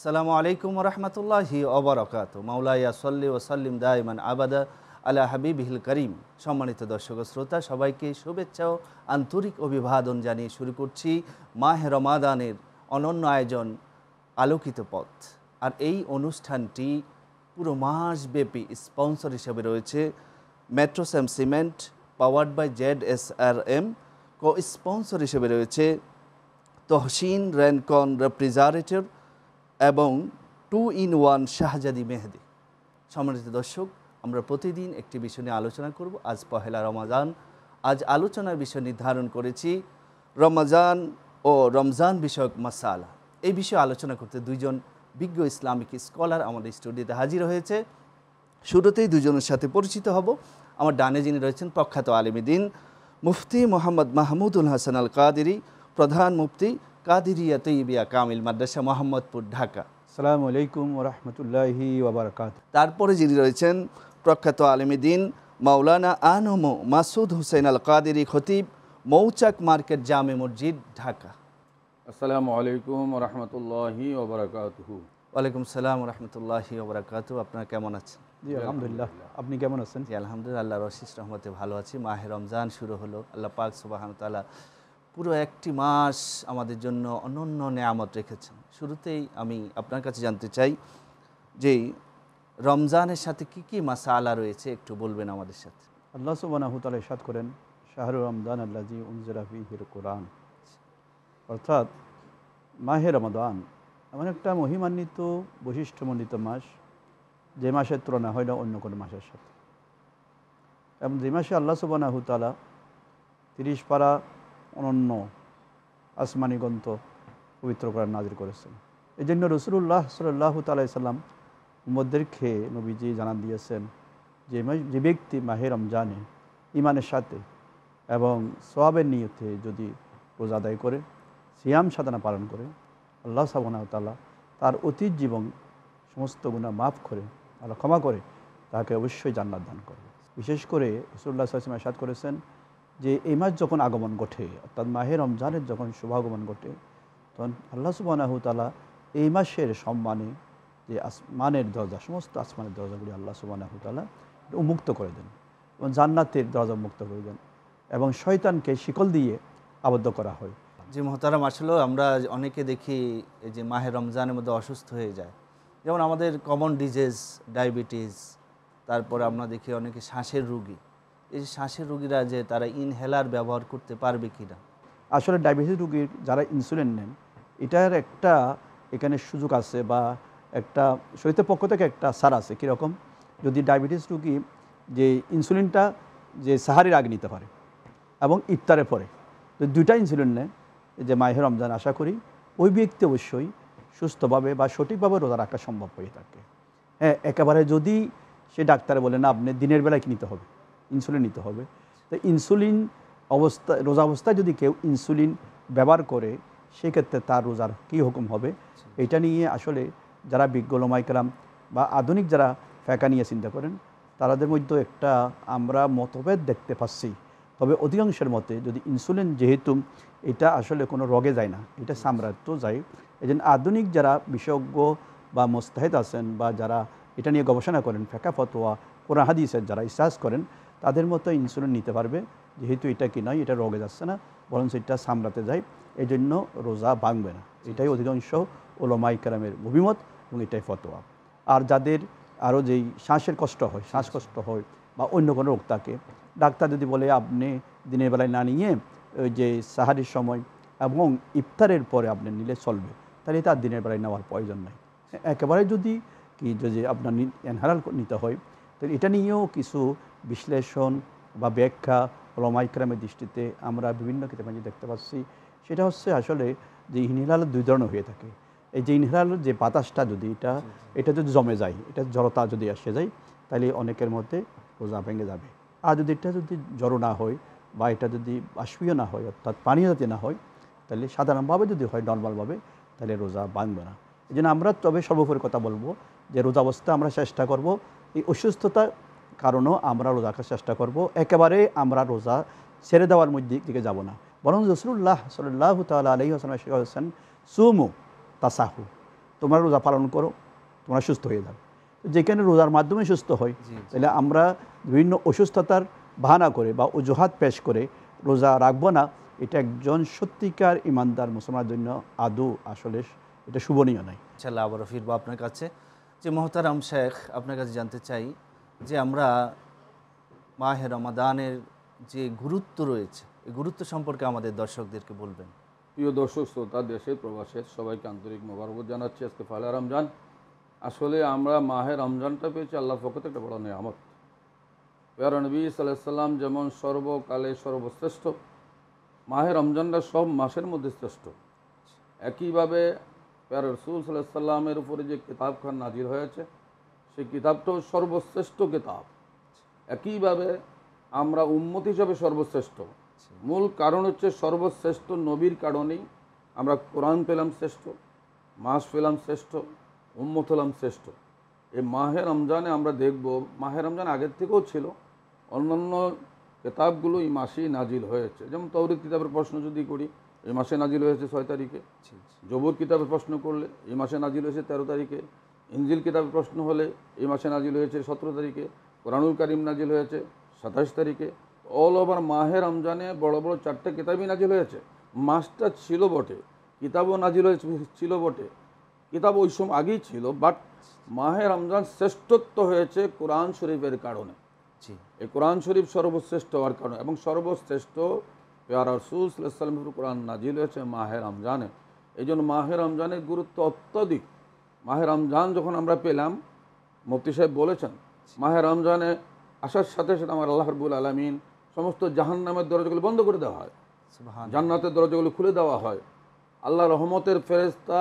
আসসালামু আলাইকুম রহমতুল্লাহি ওবরাকাত মাওলায়া সল্লি ওসাল্লিম দাইমান আবাদা আলা হাবিবিহিল করিম। সম্মানিত দর্শক শ্রোতা, সবাইকে শুভেচ্ছা ও আন্তরিক অভিবাদন জানিয়ে শুরু করছি মাহে রমাদানের অনন্য আয়োজন আলোকিত পথ। আর এই অনুষ্ঠানটি পুরো মাসব্যাপী স্পন্সর হিসেবে রয়েছে Metrocem cement, powered by ZSRM। Co sponsor হিসেবে রয়েছে তহসিন রেনকন রেফ্রিজারেটর এবং 2-in-1 শাহজাদি মেহেদি। সম্মানিত দর্শক, আমরা প্রতিদিন একটি বিষয় নিয়ে আলোচনা করব। আজ পহেলা রমাজান। আজ আলোচনার বিষয় নির্ধারণ করেছি রমজান ও রমজান বিষয়ক মাসালা। এই বিষয়ে আলোচনা করতে দুইজন বিজ্ঞ ইসলামিক স্কলার আমাদের স্টুডিওতে হাজির হয়েছে। শুরুতেই দুজনের সাথে পরিচিত হব। আমার ডানে যিনি রয়েছেন প্রখ্যাত আলেমীদ্বীন মুফতি মোহাম্মদ মাহমুদুল হাসান আল কাদেরী, প্রধান মুফতি কাদেরিয়া তৈয়বিয়া কামিল মাদ্রাসা মোহাম্মদপুর, ঢাকা। আসসালামু আলাইকুম ওয়া রাহমাতুল্লাহি ওয়া বারাকাতুহু। তারপরে যিনি রয়েছেন প্রখ্যাত আলেমীদ্বীন মাওলানা আনম মাসুদ হুসেন আল কাদেরী, খতিব, মৌচাক মার্কেট, জামে মসজিদ, ঢাকা। আসসালামু আলাইকুম ওয়া রাহমাতুল্লাহি ওয়া বারাকাতুহু। ওয়ালাইকুম সালাম রহমতুল্লাহি ওয়া বারাকাতুহু। আপনারা কেমন আছেন? জি আলহামদুলিল্লাহ, আপনি কেমন আছেন? জি আলহামদুলিল্লাহ, আল্লাহর অশেষ রহমতে ভালো আছি। মাহে রমজান শুরু হলো। আল্লাহ পাক সুবহানাহু ওয়া তাআলা পুরো একটি মাস আমাদের জন্য অনন্য নেয়ামত রেখেছেন। শুরুতেই আমি আপনার কাছে জানতে চাই যে রমজানের সাথে কি কি মাসালা রয়েছে, একটু বলবেন আমাদের সাথে। আল্লাহ সুবহানাহু ওয়া তাআলা ইরশাদ করেন, শাহরুর রমজান আল্লাযী উনজিলা ফীহিল কুরআন, অর্থাৎ মাহে রমাদান এমন একটা মহিমান্বিত বৈশিষ্ট্যমণ্ডিত মাস, যে মাসের তুলনা হয় না অন্য কোনো মাসের সাথে। এবং যে মাসে আল্লাহ সুবহানাহু ওয়া তাআলা 30 পারা অনন্য আসমানি গ্রন্থ পবিত্র কোরআন নাজিল করেছেন। এই জন্য রাসূলুল্লাহ সাল্লাল্লাহু তাআলা সাল্লাম উম্মতদেরকে নবীজি জানান দিয়েছেন যে ব্যক্তি মাহে রমজানে ঈমানের সাথে এবং সওয়াবের নিয়তে যদি রোজা আদায় করে, সিয়াম সাধনা পালন করে, আল্লাহ সুবহানাহু ওয়া তাআলা তার অতীত জীবন সমস্ত গুনাহ মাফ করে, আল্লাহ ক্ষমা করে তাকে অবশ্যই জান্নাত দান করবে। বিশেষ করে রাসূলুল্লাহ সাল্লাল্লাহু আলাইহি ওয়াসাল্লাম ইরশাদ করেছেন যে এই মাস যখন আগমন ঘটে, অর্থাৎ মাহে রমজানের যখন শুভাগমন ঘটে, তখন আল্লাহ সুবহানাহু ওয়া তাআলা এই মাসের সম্মানে যে আসমানের দরজা, সমস্ত আসমানের দরজাগুলি আল্লাহ সুবহানাহু ওয়া তাআলা উন্মুক্ত করে দেন এবং জান্নাতের দরজা মুক্ত করে দেন এবং শয়তানকে শিকল দিয়ে আবদ্ধ করা হয়। যে মহতারাম, আসলে আমরা অনেকে দেখি এই যে মাহে রমজানের মধ্যে অসুস্থ হয়ে যায়। যেমন আমাদের কমন ডিজিজ ডায়াবেটিস, তারপরে আমরা দেখি অনেকে শ্বাসের রুগী। এই শ্বাসের রুগীরা যে তারা ইনহেলার ব্যবহার করতে পারবে কি না? আসলে ডায়াবেটিস রোগীর যারা ইনসুলিন নেন, এটার একটা এখানে সুযোগ আছে বা একটা শরীরের পক্ষ থেকে একটা ছাড় আছে। কীরকম? যদি ডায়াবেটিস রোগী যে ইনসুলিনটা যে সাহারির আগে নিতে পারে এবং ইফতারের পরে, তো দুইটা ইনসুলিন নেয়, যে মাহে রমজান আশা করি ওই ব্যক্তি অবশ্যই সুস্থভাবে বা সঠিকভাবে রোজা রাখা সম্ভব হয়ে থাকে। হ্যাঁ, একেবারে যদি সে ডাক্তারে বলে না আপনি দিনের বেলায় কি নিতে হবে, ইনসুলিন নিতে হবে, তো ইনসুলিন রোজা অবস্থায় যদি কেউ ইনসুলিন ব্যবহার করে, সেক্ষেত্রে তার রোজার কী হুকুম হবে, এটা নিয়ে আসলে যারা বিজ্ঞ উলামায়ে কেরাম বা আধুনিক যারা ফিকহ নিয়ে চিন্তা করেন, তাদের মধ্যে একটা আমরা মতভেদ দেখতে পাচ্ছি। তবে অধিকাংশের মতে যদি ইনসুলিন, যেহেতু এটা আসলে কোনো রোগে যায় না, এটা সাম্রাজ্য যায়, এই জন্য আধুনিক যারা বিশেষজ্ঞ বা মুস্তাহিদ আছেন বা যারা এটা নিয়ে গবেষণা করেন, ফিকহ ফতোয়া কোরআন হাদিসের যারা ইসলাস করেন, তাদের মতো ইনসুলিন নিতে পারবে, যেহেতু এটা কি নয়, এটা রোগে যাচ্ছে না, বরং এটা সামলাতে যায়, এই জন্য রোজা ভাঙবে না। এটাই অধিকাংশ উলামায়ে কেরামের অভিমত এবং এটাই ফতোয়া। আর যাদের আরও যেই শ্বাসের কষ্ট হয়, শ্বাসকষ্ট হয় বা অন্য কোনো রোগ থাকে, ডাক্তার যদি বলে আপনি দিনের বেলায় না নিয়ে ওই যে সাহারির সময় এবং ইফতারের পরে আপনি নিলে চলবে, তাহলে তার দিনের বেলায় নেওয়ার প্রয়োজন নাই। একেবারে যদি আপনার ইনহেলার নিতে হয়, তো এটা নিয়েও কিছু বিশ্লেষণ বা ব্যাখ্যা উলামায়ে কেরামের দৃষ্টিতে আমরা বিভিন্ন কিতাবে দেখতে পাচ্ছি। সেটা হচ্ছে আসলে যে ইনহেলার দুই ধরনের হয়ে থাকে। এই যে ইনহেলার যে বাতাসটা যদি এটা যদি জমে যায়, এটা জড়তা যদি আসে যায়, তাহলে অনেকের মধ্যে রোজা ভেঙে যাবে। আর যদি এটা যদি জড়ো না হয় বা এটা যদি বাষ্পীয় না হয়, অর্থাৎ পানীয় জাতীয় না হয়, তাহলে সাধারণভাবে যদি হয় নর্মালভাবে, তাহলে রোজা ভাঙবে না। এই জন্য আমরা তবে সর্বোপরি কথা বলবো যে রোজা অবস্থা আমরা চেষ্টা করব, এই অসুস্থতার কারণেও আমরা রোজা রাখার চেষ্টা করব, একেবারে আমরা রোজা ছেড়ে দেওয়ার মধ্যে দিকে যাব না। বরং রাসূলুল্লাহ সাল্লাল্লাহু তাআলা আলাইহি ওয়াসাল্লাম বলেছেন সুমু তাসাহু, তোমরা রোজা পালন করো, তোমরা সুস্থ হয়ে যাবে। যেখানে রোজার মাধ্যমে সুস্থ হয়, তাহলে আমরা বিভিন্ন অসুস্থতার বাহানা করে বা অজুহাত পেশ করে রোজা রাখবো না, এটা একজন সত্যিকার ইমানদার মুসলমানের জন্য আদৌ আসলে এটা শুভনীয় নয়। ইনশাআল্লাহ আবারও ফিরবো আপনার কাছে। যে মোহতারাম শেখ, আপনার কাছে জানতে চাই যে আমরা মাহে রমাদানের যে গুরুত্ব রয়েছে, এই গুরুত্ব সম্পর্কে আমাদের দর্শকদেরকে বলবেন। প্রিয় দর্শক শ্রোতা, দেশের প্রবাসের সবাইকে আন্তরিক মোবারকবাদ জানাচ্ছি। আজকে ফালে রমজান। আসলে আমরা মাহে রমজানটা পেয়েছি আল্লাহর পক্ষ থেকে একটা বড় নেয়ামত। প্যারা নবী সাল্লাল্লাহু আলাইহি সাল্লাম যেমন সর্বকালে সর্বশ্রেষ্ঠ, মাহে রমজানটা সব মাসের মধ্যে শ্রেষ্ঠ। একইভাবে প্যারা রাসূল সাল্লাল্লাহু আলাইহি সাল্লামের উপরে যে কিতাবখান নাজিল হয়েছে, সেই কিতাবটাও সর্বশ্রেষ্ঠ কিতাব। একইভাবে আমরা উম্মত হিসাবে সর্বশ্রেষ্ঠ। মূল কারণ হচ্ছে সর্বশ্রেষ্ঠ নবীর কারণেই আমরা কোরআন পেলাম শ্রেষ্ঠ, মাস পেলাম শ্রেষ্ঠ, উম্মত হলাম শ্রেষ্ঠ। এই মাহে রমজানে আমরা দেখব, মাহে রমজান আগের থেকেও ছিল, অন্যান্য কিতাবগুলো এই মাসেই নাজিল হয়েছে। যেমন তৌরাত কিতাবের প্রশ্ন যদি করি, এই মাসে নাজিল হয়েছে 6 তারিখে। জবুর কিতাবের প্রশ্ন করলে এই মাসে নাজিল হয়েছে 13 তারিখে। ইনজিল কিতাবের প্রশ্ন হলে এই মাসে নাজিল হয়েছে 17 তারিখে। কোরআনুল কারীম নাজিল হয়েছে 27 তারিখে। অল ওভার মাহে রমজানে বড় বড় 4টে কিতাবই নাজিল হয়েছে। মাসটা ছিল বটে, কিতাবও নাজিল ছিল বটে, কিতাব ওই সময় আগেই ছিল, বাট মাহে রমজান শ্রেষ্ঠত্ব হয়েছে কোরআন শরীফের কারণে। এই কোরআন শরীফ সর্বশ্রেষ্ঠ হওয়ার কারণে, এবং সর্বশ্রেষ্ঠ প্যারা রাসূল সাল্লাল্লাহু আলাইহি ওয়াসাল্লামের কোরআন নাজিল হয়েছে মাহে রমজানে। এই জন্য মাহে রমজানের গুরুত্ব অত্যধিক। মাহে রমজান যখন আমরা পেলাম, মুফতি সাহেব বলেছেন, মাহে রমজানে আসার সাথে সাথে আমার আল্লাহ রাব্বুল আলামিন সমস্ত জাহান্নামের দরজাগুলো বন্ধ করে দেওয়া হয়, জান্নাতের দরজাগুলো খুলে দেওয়া হয়। আল্লাহ রহমতের ফেরেশতা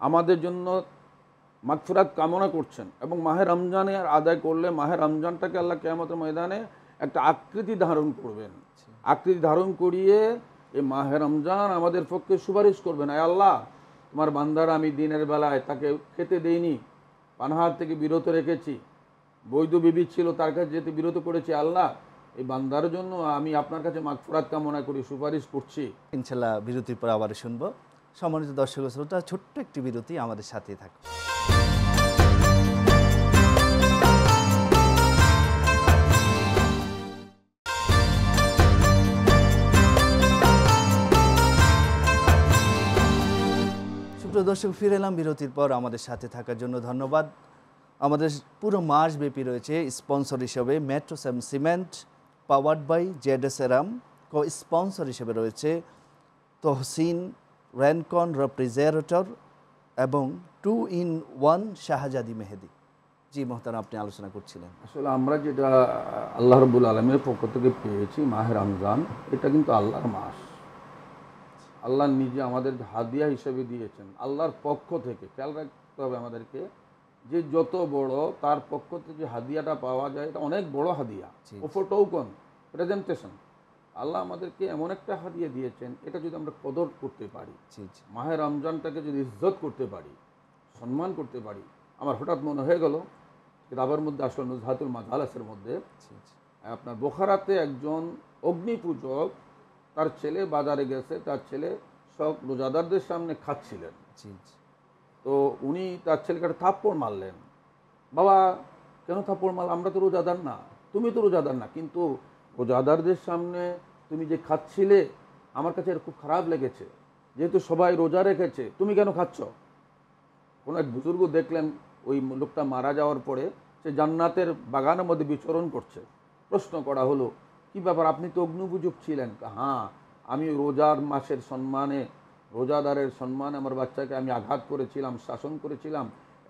আমাদের জন্য মাগফিরাত কামনা করছেন, এবং মাহে রমজানে আদায় করলে মাহে রমজানটাকে আল্লাহ কিয়ামতের ময়দানে একটা আকৃতি ধারণ করবেন। আকৃতি ধারণ করিয়ে এই মাহে রমজান আমাদের পক্ষে সুপারিশ করবেন, আয় আল্লাহ, তোমার বান্দারা আমি দিনের বেলায় তাকে খেতে দেইনি, পানাহার থেকে বিরত রেখেছি, বৈধ বিবি ছিল তার কাছে যেতে বিরত করেছি, আল্লাহ এই বান্দার জন্য আমি আপনার কাছে মাগফিরাত কামনা করি, সুপারিশ করছি। ইনশাআল্লাহ বিরতির পর আবার শুনবো। সম্মানিত দর্শক শ্রোতা, ছোট্ট একটি বিরতি, আমাদের সাথেই থাকুন। সুপ্রিয় দর্শক, ফিরে এলাম বিরতির পর। আমাদের সাথে থাকার জন্য ধন্যবাদ। আমাদের পুরো মাস ব্যাপী রয়েছে স্পন্সর হিসেবে Metrocem cement, powered by ZS এরাম, কো স্পন্সর হিসেবে রয়েছে তহসিন রেনকন রেফ্রিজারেটর এবং 2-in-1 শাহজাদি মেহেদি। জি মোহতারাম, আপনি আলোচনা করছিলেন। আসলে আমরা যেটা আল্লাহ রাব্বুল আলামিনের পক্ষ থেকে পেয়েছি মাহে রমজান, এটা কিন্তু আল্লাহর মাস। আল্লাহ নিজে আমাদের হাদিয়া হিসেবে দিয়েছেন আল্লাহর পক্ষ থেকে। খেয়াল রাখতে হবে আমাদেরকে যে যত বড় তার পক্ষ থেকে যে হাদিয়াটা পাওয়া যায়, এটা অনেক বড় হাদিয়া, ওপটোকন প্রেজেন্টেশন। আল্লাহ আমাদেরকে এমন একটা হাদিয়া দিয়েছেন, এটা যদি আমরা কদর করতে পারি, মাহে রমজানটাকে যদি ইজ্জত করতে পারি, সম্মান করতে পারি। আমার হঠাৎ মনে হয়ে গেল, কিতাবের মধ্যে আসলে নুজহাতুল মাজালিসের মধ্যে আপনার বোখারাতে একজন অগ্নি পূজক, তার ছেলে বাজারে গেছে, তার ছেলে সব রোজাদারদের সামনে খাচ্ছিলেন। তো উনি তার ছেলেকে একটা থাপ্পড় মারলেন। বাবা কেন থাপ্পড় মারল? আমরা তো রোজাদার না, তুমি তো রোজাদার না, কিন্তু রোজাদারদের সামনে তুমি যে খাচ্ছিলে আমার কাছে এটা খুব খারাপ লেগেছে, যেহেতু সবাই রোজা রেখেছে, তুমি কেন খাচ্ছ? কোনো এক বুজুর্গ দেখলেন ওই লোকটা মারা যাওয়ার পরে সে জান্নাতের বাগানের মধ্যে বিচরণ করছে। প্রশ্ন করা হলো, কি ব্যাপার, আপনি তো অগ্নিপূজক ছিলেন? হ্যাঁ, আমি রোজার মাসের সম্মানে, রোজাদারের সম্মানে আমার বাচ্চাকে আমি আঘাত করেছিলাম, শাসন করেছিলাম,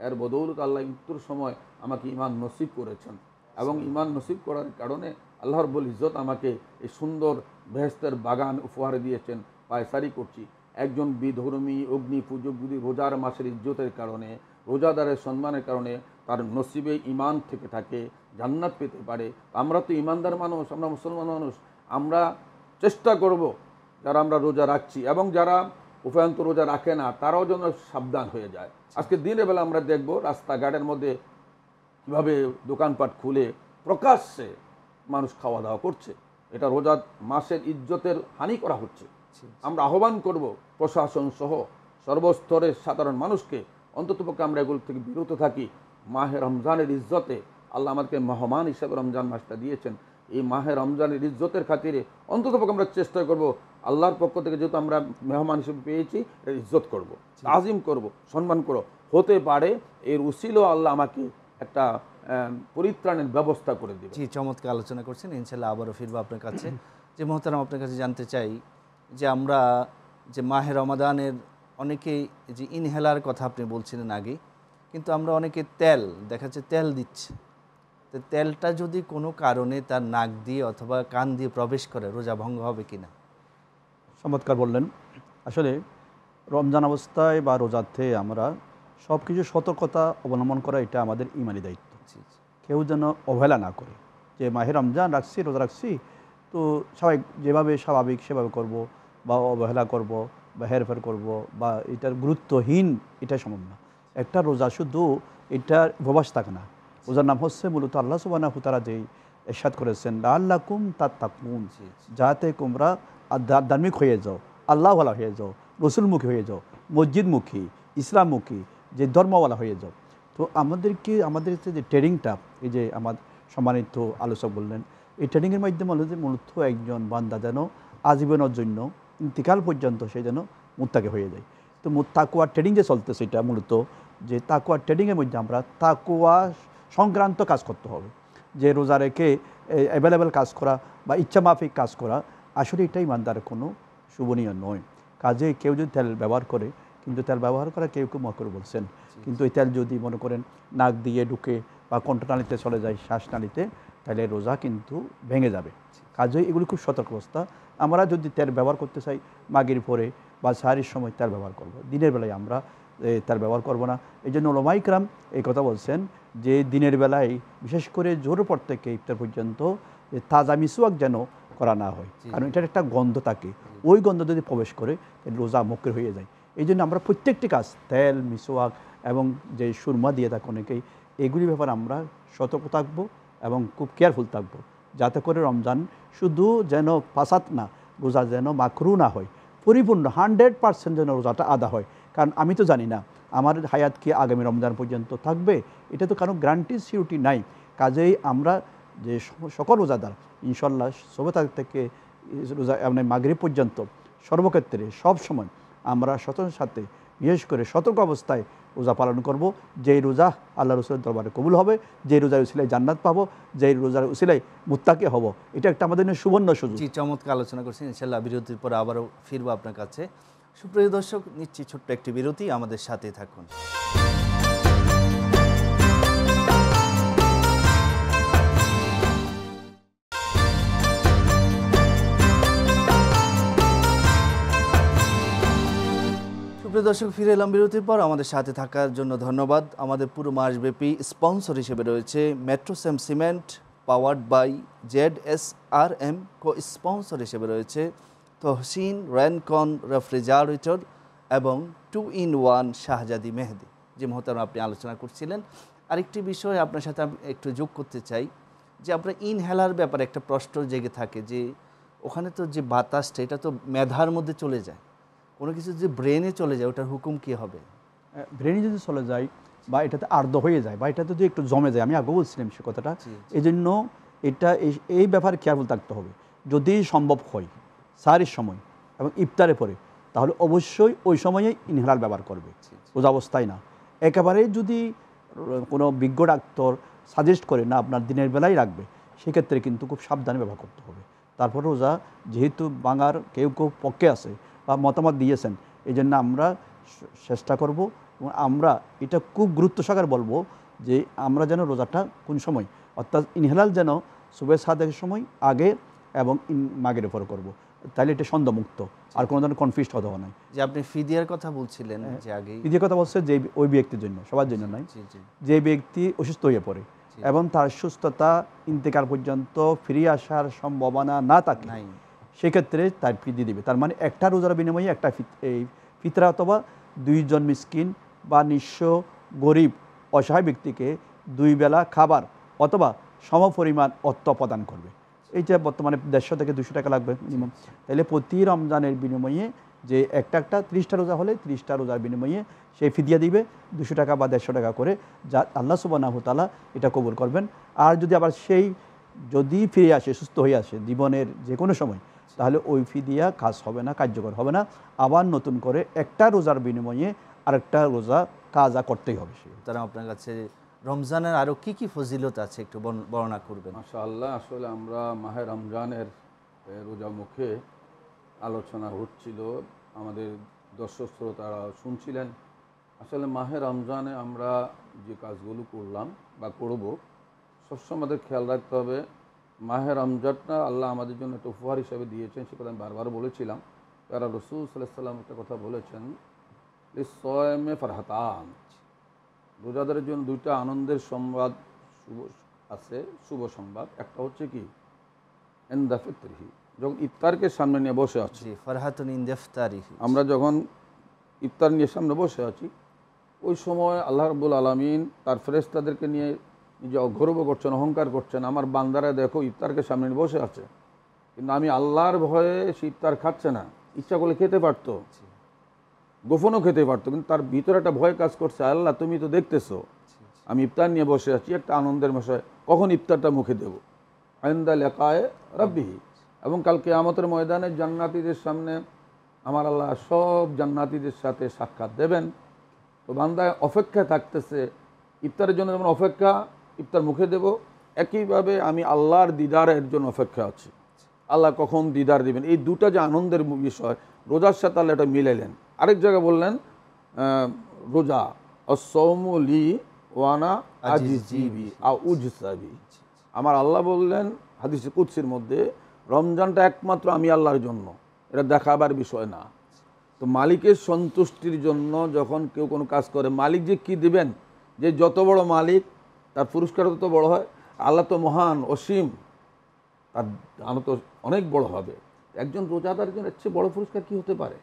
এর বদৌলত আল্লাহ মৃত্যুর সময় আমাকে ঈমান নসিব করেছেন, এবং ঈমান নসিব করার কারণে আল্লাহ রাব্বুল ইজ্জত আমাকে এই সুন্দর বেহেশতের বাগান উপহার দিয়েছেন, পায়সারি করছি। একজন বিধর্মী অগ্নি পূজক যদি রোজার মাসের ইজ্জতের কারণে, রোজাদারের সম্মানের কারণে তার নসিবে ঈমান থেকে থাকে, জান্নাত পেতে পারে। আমরা তো ঈমানদার মানুষ, আমরা মুসলমান মানুষ, আমরা চেষ্টা করব যারা আমরা রোজা রাখছি এবং যারা উপায়ন্ত রোজা রাখে না তারাও যেন সাবধান হয়ে যায়। আজকে দিনের বেলা আমরা দেখব রাস্তাঘাটের মধ্যে কীভাবে দোকানপাট খুলে প্রকাশ্যে মানুষ খাওয়া দাওয়া করছে। এটা রোজা মাসের ইজ্জতের হানি করা হচ্ছে। আমরা আহ্বান করব প্রশাসন সহ সর্বস্তরের সাধারণ মানুষকে অন্ততপক্ষে আমরা এগুলো থেকে বিরত থাকি। মাহে রমজানের ইজ্জতে আল্লাহ আমাদেরকে মেহমান হিসাবে রমজান মাসটা দিয়েছেন। এই মাহে রমজানের ইজ্জতের খাতিরে অন্ততপক্ষে আমরা চেষ্টা করব আল্লাহর পক্ষ থেকে যেহেতু আমরা মেহমান হিসেবে পেয়েছি এর ইজ্জত করব, তাজিম করব, সম্মান করব। হতে পারে এর উসিলেও আল্লাহ আমাকে একটা পরিত্রাণের ব্যবস্থা করে দেবে। জি, চমৎকার আলোচনা করছেন। ইনশাল্লাহ আবারও ফিরবো আপনার কাছে। যে মোহতারাম, আপনার কাছে জানতে চাই যে আমরা যে মাহে রমাদানের অনেকেই যে ইনহেলার কথা আপনি বলছিলেন আগে, কিন্তু আমরা অনেকে তেল দেখা যাচ্ছে তেল দিচ্ছে, তো তেলটা যদি কোনো কারণে তার নাক দিয়ে অথবা কান দিয়ে প্রবেশ করে রোজা ভঙ্গ হবে কিনা? চমৎকার বললেন। আসলে রমজান অবস্থায় বা রোজাতে আমরা সব কিছু সতর্কতা অবলম্বন করা এটা আমাদের ইমানি দায়িত্ব। কেউ যেন অবহেলা না করে যে মাহে রমজান রাখছি, রোজা রাখছি, তো যেভাবে স্বাভাবিক সেভাবে করব, বা অবহেলা করব বা হেরফের করব বা এটার গুরুত্বহীন, এটা সম্ভব না। একটা রোজা শুধু এটার উপবাস থাকে না। রোজার নাম হচ্ছে মূলত আল্লাহ সুবহানাহু ওয়া তাআলা যেই ইরশাদ করেছেন লাআল্লাকুম তাত্তাকুন, যাতে তোমরা ধার্মিক হয়ে যাও, আল্লাহওয়ালা হয়ে যাও, রসুলমুখী হয়ে যাও, মসজিদমুখী, ইসলামমুখী, যে ধর্মওয়ালা হয়ে যাও। তো আমাদের যে ট্রেনিংটা, এই যে আমার সম্মানিত আলোচক বললেন, এই ট্রেনিংয়ের মাধ্যমে মূলত একজন বান্দা যেন আজীবনের জন্য ইন্তিকাল পর্যন্ত সে যেন মুত্তাকি হয়ে যায়। তো তাকওয়া ট্রেনিং যে চলতেছে, এটা মূলত যে তাকওয়া ট্রেনিংয়ের মধ্যে আমরা তাকওয়া সংক্রান্ত কাজ করতে হবে। যে রোজা রেখে অ্যাভেলেবেল কাজ করা বা ইচ্ছামাফিক কাজ করা, আসলে এটাই ইমানদারের কোনো শুভনীয় নয়। কাজে কেউ যদি তেল ব্যবহার করে, কিন্তু তেল ব্যবহার করা কেউ মকরুহ বলছেন, কিন্তু এই তেল যদি মনে করেন নাক দিয়ে ঢুকে বা কণ্ঠনালীতে চলে যায়, শ্বাসনালীতে, তাহলে রোজা কিন্তু ভেঙে যাবে। কাজে এগুলি খুব সতর্ক অবস্থা। আমরা যদি তেল ব্যবহার করতে চাই, মাগরির পরে বা সাহারির সময় তেল ব্যবহার করব, দিনের বেলায় আমরা তেল ব্যবহার করব না। এই জন্য উলামা ইকরাম এই কথা বলছেন যে দিনের বেলায় বিশেষ করে জোহরের পর থেকে ইফতার পর্যন্ত তাজা মিসওয়াক যেন করা না হয়, কারণ এটার একটা গন্ধ থাকে, ওই গন্ধ যদি প্রবেশ করে রোজা মুখের হয়ে যায়। এই জন্য আমরা প্রত্যেকটি কাজ, তেল, মিসওয়াক এবং যে সুরমা দিয়ে থাকে অনেকেই, এগুলি ব্যাপারে আমরা সতর্ক থাকবো এবং খুব কেয়ারফুল থাকবো, যাতে করে রমজান শুধু যেন ফাসাদ না, রোজা যেন মাকরু না হয়, পরিপূর্ণ 100% যেন রোজাটা আদা হয়। কারণ আমি তো জানি না আমার হায়াত কি আগামী রমজান পর্যন্ত থাকবে, এটা তো কারণ গ্যারান্টি সিউরিটি নাই। কাজেই আমরা যে সকল রোজাদার ইনশাল্লাহ 16 তারিখ থেকে রোজা মানে মাগরিব পর্যন্ত সর্বক্ষেত্রে সব সময় আমরা সততার সাথে বিশেষ করে সতর্ক অবস্থায় রোজা পালন করব। যেই রোজা আল্লাহ রসুলের দরবারে কবুল হবে, যেই রোজার উসিলায় জান্নাত পাবো, যেই রোজার উসিলায় মুত্তাকি হব, এটা একটা আমাদের সুবর্ণ সুযোগ। জি, চমৎকার আলোচনা করছেন। ইনশাল্লাহ বিরতির পর আবারও ফিরবো আপনার কাছে। সুপ্রিয় দর্শক, নিচ্ছি ছোট্ট একটি বিরতি, আমাদের সাথে থাকুন। সুপ্রিয় দর্শক, ফিরে এলাম বিরতির পর। আমাদের সাথে থাকার জন্য ধন্যবাদ। আমাদের পুরো মাসব্যাপী স্পন্সর হিসেবে রয়েছে Metrocem cement, powered by ZSRM, co sponsor হিসেবে রয়েছে তহসিন রেনকন রেফ্রিজারেটর এবং 2-in-1 শাহজাদি মেহেদি। যে মহতারাম আপনি আলোচনা করছিলেন, আরেকটি বিষয় আপনার সাথে আমি একটু যোগ করতে চাই যে আমরা ইনহেলার ব্যাপারে একটা প্রশ্ন জেগে থাকে যে ওখানে তো যে বাতাসটা, এটা তো মেধার মধ্যে চলে যায়, কোনো কিছু যদি ব্রেনে চলে যায় ওটার হুকুম কী হবে? ব্রেনে যদি চলে যায় বা এটাতে আর্দ্র হয়ে যায় বা এটাতে যদি একটু জমে যায়, আমি আগে বলছিলাম সে কথাটা, এই জন্য এটা এই ব্যাপারে খেয়াল থাকতে হবে। যদি সম্ভব হয় সাহারির সময় এবং ইফতারে পরে, তাহলে অবশ্যই ওই সময়ে ইনহেলার ব্যবহার করবে, রোজা অবস্থায় না। একেবারে যদি কোনো বিজ্ঞ ডাক্তার সাজেস্ট করে না আপনার দিনের বেলায় রাখবে, সেক্ষেত্রে কিন্তু খুব সাবধানে ব্যবহার করতে হবে। তারপর রোজা যেহেতু বাঙার কেউ কেউ পক্ষে আছে বা মতামত দিয়েছেন, এই জন্য আমরা চেষ্টা করব এবং আমরা এটা খুব গুরুত্ব সহকারে বলবো যে আমরা যেন রোজাটা কোন সময়, অর্থাৎ ইনহেলাল যেন সুবে সাদের সময় আগে এবং মাগরিবের পরে করব, তাহলে এটা সন্দেহমুক্ত, আর কোনো ধরনের কনফিউজড হতে হবে না। যে আপনি ফিদিয়ার কথা বলছিলেন যে আগে, ফিদিয়ার কথা বলছে যে ওই ব্যক্তির জন্য, সবার জন্য নয়, যে ব্যক্তি অসুস্থ হয়ে পড়ে এবং তার সুস্থতা ইন্তেকাল পর্যন্ত ফিরে আসার সম্ভাবনা না থাকে, সেক্ষেত্রে তার ফিদিয়া দিবে। তার মানে একটা রোজার বিনিময়ে একটা ফিতরা অথবা 2 জন মিসকিন বা নিঃস্ব গরিব অসহায় ব্যক্তিকে 2 বেলা খাবার অথবা সমপরিমাণ অর্থ প্রদান করবে। এইটা বর্তমানে 150 থেকে 200 টাকা লাগবে মিনিমাম। তাহলে প্রতি রমজানের বিনিময়ে যে একটা 30টা রোজা হলে 30টা রোজার বিনিময়ে সে ফিদিয়া দিবে 200 টাকা বা 150 টাকা করে, যা আল্লাহ সুবহানাহু ওয়া তাআলা এটা কবুল করবেন। আর যদি আবার সেই যদি ফিরে আসে, সুস্থ হয়ে আসে জীবনের যে কোনো সময়, তাহলে ওই ফিদিয়া কাজ হবে না, কার্যকর হবে না। আবার নতুন করে একটা রোজার বিনিময়ে আরেকটা রোজা কাজা করতেই হবে সে। তারা আপনার কাছে রমজানের আরও কি কি ফজিলত আছে একটু বর্ণনা করবেন? মাশাআল্লাহ, আসলে আমরা মাহে রমজানের রোজা মুখে আলোচনা হচ্ছিল, আমাদের দর্শক শ্রোতারা শুনছিলেন। আসলে মাহে রমজানে আমরা যে কাজগুলো করলাম বা করব, সবসময় আমাদের খেয়াল রাখতে হবে মাহে রমজানটা আল্লাহ আমাদের জন্য একটা উপহার হিসাবে দিয়েছেন, সে কথা আমি বারবার বলেছিলাম। তারা রাসূল সাল্লাল্লাহু আলাইহি ওয়াসাল্লাম একটা কথা বলেছেন, লিস-সায়মে ফারহাতান, রোজাদারের জন্য দুইটা আনন্দের সংবাদ আছে, শুভ সংবাদ। একটা হচ্ছে কি, ইনদা ফিতরিহি, যখন ইফতারকে সামনে নিয়ে বসে আছি, জি, ফারহাতুন ইনদা ইফতারিহি, আমরা যখন ইফতার নিয়ে সামনে বসে আছি, ওই সময় আল্লাহ রাব্বুল আলামিন তার ফেরেশতাদেরকে নিয়ে নিজে গর্ব করছেন, অহংকার করছেন, আমার বান্দারা দেখো ইফতারকে সামনে নিয়ে বসে আছে, কিন্তু আমি আল্লাহর ভয়ে সে ইফতার খাচ্ছে না। ইচ্ছা করলে খেতে পারতো, গোপনও খেতে পারতো, কিন্তু তার ভিতরে একটা ভয় কাজ করছে, আল্লাহ তুমি তো দেখতেছো আমি ইফতার নিয়ে বসে আছি, একটা আনন্দের বিষয়, কখন ইফতারটা মুখে দেবো, ইনদা লিকায়ে রাব্বিহি। এবং কাল কিয়ামতের ময়দানে জান্নাতীদের সামনে আমার আল্লাহ সব জান্নাতীদের সাথে সাক্ষাৎ দেবেন। তো বান্দা অপেক্ষায় থাকতেছে, ইফতারের জন্য যেমন অপেক্ষা, ইফতার মুখে দেব, একইভাবে আমি আল্লাহর দিদারের জন্য অপেক্ষা আছি, আল্লাহ কখন দিদার দিবেন। এই দুটা যে আনন্দের বিষয়, রোজার সাথে আল্লাহ এটা মিলাইলেন। আরেক জায়গায় বললেন রোজা as-sawmu লি ওয়ানা আজিজিবি আও উজসাবি, আমার আল্লাহ বললেন হাদিসে কুদসির মধ্যে, রমজানটা একমাত্র আমি আল্লাহর জন্য, এটা দেখাবার বিষয় না। তো মালিকের সন্তুষ্টির জন্য যখন কেউ কোনো কাজ করে, মালিক যে কি দিবেন, যে যত বড় মালিক তার পুরস্কার তত বড় হয়। আল্লাহ তো মহান অসীম, তার দান তো অনেক বড় হবে। একজন রোজাদার জন্য এর চেয়ে বড় পুরস্কার কি হতে পারে?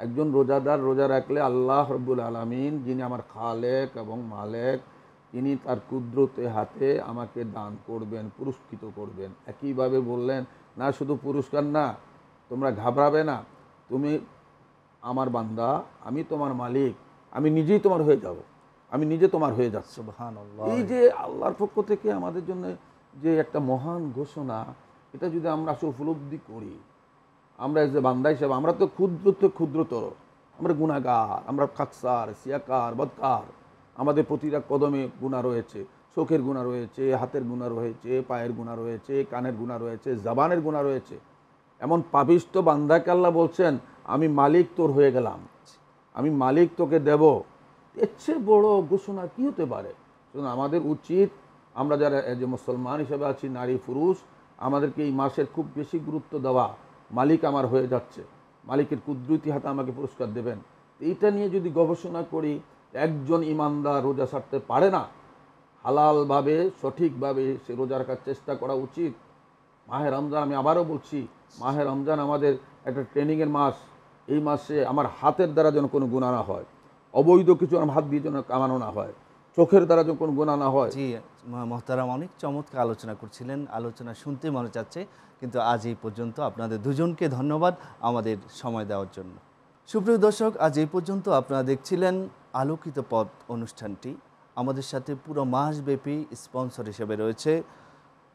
একজন রোজাদার রোজা রাখলে আল্লাহ রব্বুল আলামিন, যিনি আমার খালেক এবং মালেক, তিনি তার কুদরতে হাতে আমাকে দান করবেন, পুরস্কৃত করবেন। একইভাবে বললেন, না শুধু পুরস্কার না, তোমরা ঘাবড়াবে না, তুমি আমার বান্দা, আমি তোমার মালিক, আমি নিজেই তোমার হয়ে যাব, আমি নিজে তোমার হয়ে যাচ্ছি। সুবহানাল্লাহ। এই যে আল্লাহর পক্ষ থেকে আমাদের জন্য যে একটা মহান ঘোষণা, এটা যদি আমরা আসলে উপলব্ধি করি, আমরা যে বান্দা হিসাবে, আমরা তো ক্ষুদ্রতর, আমরা গুনাহগার, আমরা খাকসার, সিয়াকার, বদকার, আমাদের প্রতিটা কদমে গুনাহ রয়েছে, চোখের গুনাহ রয়েছে, হাতের গুনাহ রয়েছে, পায়ের গুনাহ রয়েছে, কানের গুনাহ রয়েছে, জবানের গুনাহ রয়েছে। এমন পাপিষ্ঠ বান্দাকে আল্লাহ বলছেন, আমি মালিক তোর হয়ে গেলাম, আমি মালিক তোকে দেব। এর চেয়ে বড় ঘোষণা কি হতে পারে? সুতরাং আমাদের উচিত, আমরা যারা যে মুসলমান হিসেবে আছি, নারী পুরুষ, আমাদেরকে এই মাসের খুব বেশি গুরুত্ব দেওয়া। মালিক আমার হয়ে যাচ্ছে, মালিকের কুদরতি হাতে আমাকে পুরস্কার দেবেন। এইটা নিয়ে যদি গবেষণা করি, একজন ইমানদার রোজা ছাড়তে পারে না, হালালভাবে সঠিকভাবে সে রোজা রাখার চেষ্টা করা উচিত। মাহে রমজান, আমি আবারও বলছি, মাহে রমজান আমাদের একটা ট্রেনিংয়ের মাস। এই মাসে আমার হাতের দ্বারা যেন কোনো গুনাহ না হয়, অবৈধ কিছু আমার হাত দিয়ে যেন কামানো না হয়, চোখের দ্বারা যেন কোনো গুনাহ না হয়। জি মোহতারাম, অনেক চমৎকার আলোচনা করছিলেন, আলোচনা শুনতে মনে চাচ্ছে, কিন্তু আজ এই পর্যন্ত। আপনাদের দুজনকে ধন্যবাদ আমাদের সময় দেওয়ার জন্য। সুপ্রিয় দর্শক, আজ এই পর্যন্ত আপনারা দেখছিলেন আলোকিত পথ অনুষ্ঠানটি। আমাদের সাথে পুরো মাসব্যাপী স্পন্সর হিসেবে রয়েছে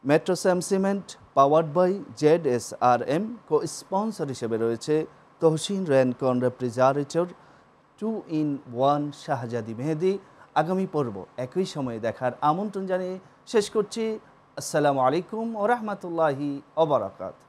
Metrocem cement, powered by ZSRM, co sponsor হিসেবে রয়েছে তহসিন রেনকন রেফ্রিজারেটর 2-in-1 শাহজাদি মেহেদি। আগামী পর্ব একই সময়ে দেখার আমন্ত্রণ জানিয়ে শেষ করছি। আসসালামু আলাইকুম ওয়া রাহমাতুল্লাহি ওয়া বারাকাতুহু।